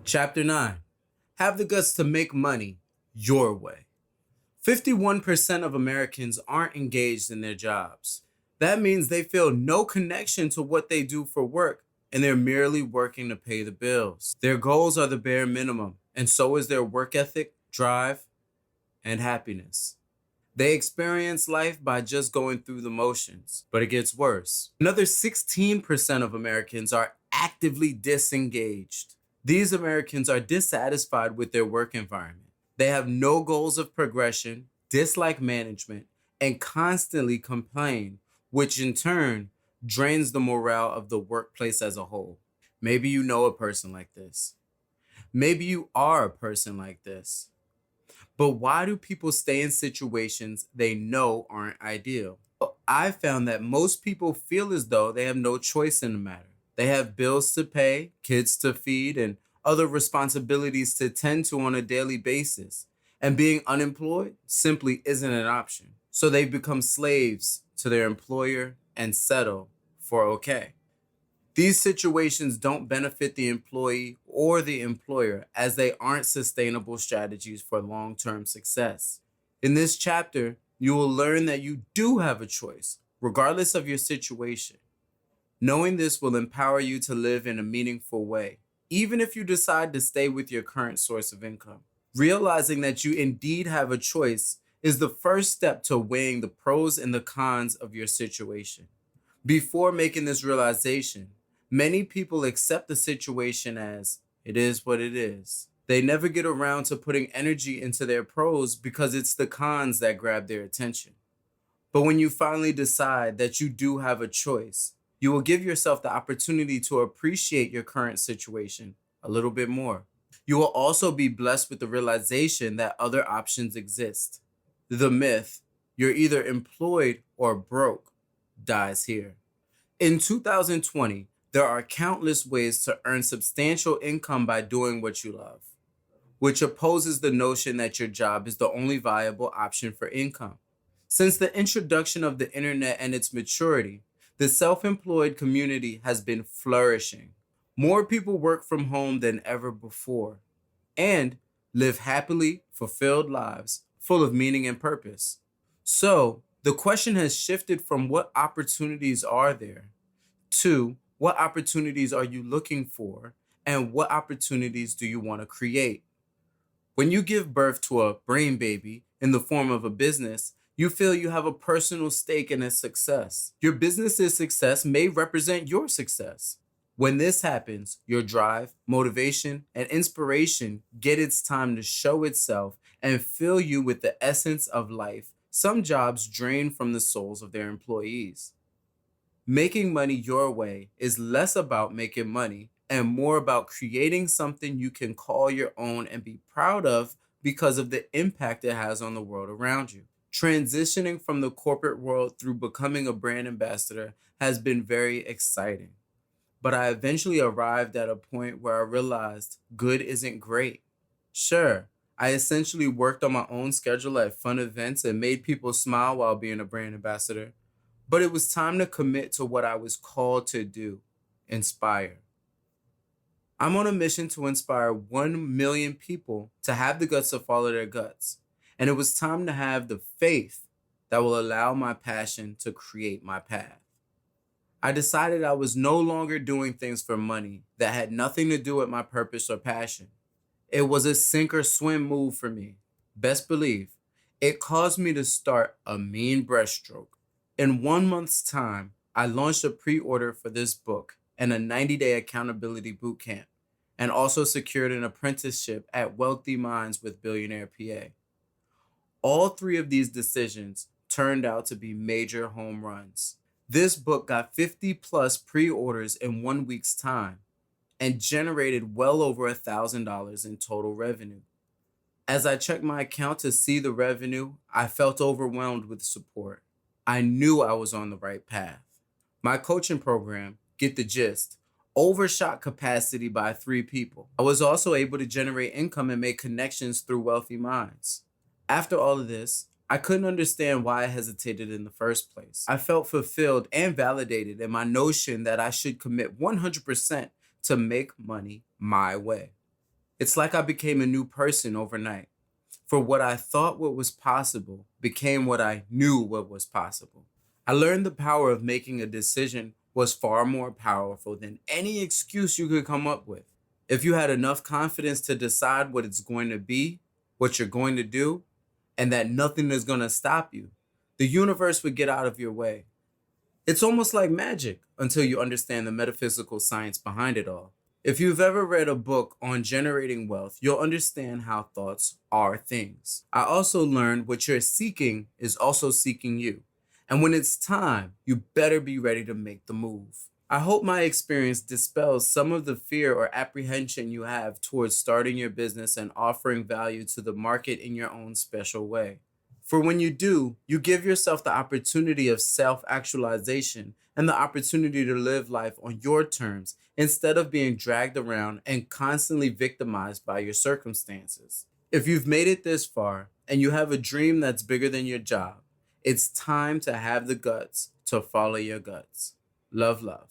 Chapter 9. Have the guts to make money your way. 51% of Americans aren't engaged in their jobs. That means they feel no connection to what they do for work and they're merely working to pay the bills. Their goals are the bare minimum, and so is their work ethic, drive, and happiness. They experience life by just going through the motions, but it gets worse. Another 16% of Americans are actively disengaged. These Americans are dissatisfied with their work environment. They have no goals of progression, dislike management, and constantly complain, which in turn drains the morale of the workplace as a whole. Maybe you know a person like this. Maybe you are a person like this. But why do people stay in situations they know aren't ideal? Well, I found that most people feel as though they have no choice in the matter. They have bills to pay, kids to feed, and other responsibilities to tend to on a daily basis. And being unemployed simply isn't an option. So they become slaves to their employer and settle for okay. These situations don't benefit the employee or the employer as they aren't sustainable strategies for long term success. In this chapter, you will learn that you do have a choice, regardless of your situation. Knowing this will empower you to live in a meaningful way, even if you decide to stay with your current source of income. Realizing that you indeed have a choice is the first step to weighing the pros and the cons of your situation. Before making this realization, many people accept the situation as it is what it is. They never get around to putting energy into their pros because it's the cons that grab their attention. But when you finally decide that you do have a choice, you will give yourself the opportunity to appreciate your current situation a little bit more. You will also be blessed with the realization that other options exist. The myth, you're either employed or broke, dies here. In 2020, there are countless ways to earn substantial income by doing what you love, which opposes the notion that your job is the only viable option for income. Since the introduction of the internet and its maturity, the self-employed community has been flourishing. More people work from home than ever before and live happily, fulfilled lives full of meaning and purpose. So, the question has shifted from what opportunities are there to what opportunities are you looking for and what opportunities do you want to create? When you give birth to a brain baby in the form of a business, you feel you have a personal stake in its success. Your business's success may represent your success. When this happens, your drive, motivation, and inspiration get its time to show itself and fill you with the essence of life some jobs drain from the souls of their employees. Making money your way is less about making money and more about creating something you can call your own and be proud of because of the impact it has on the world around you. Transitioning from the corporate world through becoming a brand ambassador has been very exciting. But I eventually arrived at a point where I realized good isn't great. Sure, I essentially worked on my own schedule at fun events and made people smile while being a brand ambassador. But it was time to commit to what I was called to do, inspire. I'm on a mission to inspire 1 million people to have the guts to follow their guts. And it was time to have the faith that will allow my passion to create my path. I decided I was no longer doing things for money that had nothing to do with my purpose or passion. It was a sink or swim move for me. Best believe, it caused me to start a mean breaststroke. In 1 month's time, I launched a pre-order for this book and a 90-day accountability bootcamp, and also secured an apprenticeship at Wealthy Minds with Billionaire PA. All three of these decisions turned out to be major home runs. This book got 50 plus pre-orders in 1 week's time and generated well over $1,000 in total revenue. As I checked my account to see the revenue, I felt overwhelmed with support. I knew I was on the right path. My coaching program, Get the Gist, overshot capacity by 3 people. I was also able to generate income and make connections through Wealthy Minds. After all of this, I couldn't understand why I hesitated in the first place. I felt fulfilled and validated in my notion that I should commit 100% to make money my way. It's like I became a new person overnight. For what I thought what was possible became what I knew what was possible. I learned the power of making a decision was far more powerful than any excuse you could come up with. If you had enough confidence to decide what it's going to be, what you're going to do, and that nothing is going to stop you, the universe would get out of your way. It's almost like magic until you understand the metaphysical science behind it all. If you've ever read a book on generating wealth, you'll understand how thoughts are things. I also learned what you're seeking is also seeking you. And when it's time, you better be ready to make the move. I hope my experience dispels some of the fear or apprehension you have towards starting your business and offering value to the market in your own special way. For when you do, you give yourself the opportunity of self actualization and the opportunity to live life on your terms instead of being dragged around and constantly victimized by your circumstances. If you've made it this far and you have a dream that's bigger than your job, it's time to have the guts to follow your guts. Love, love.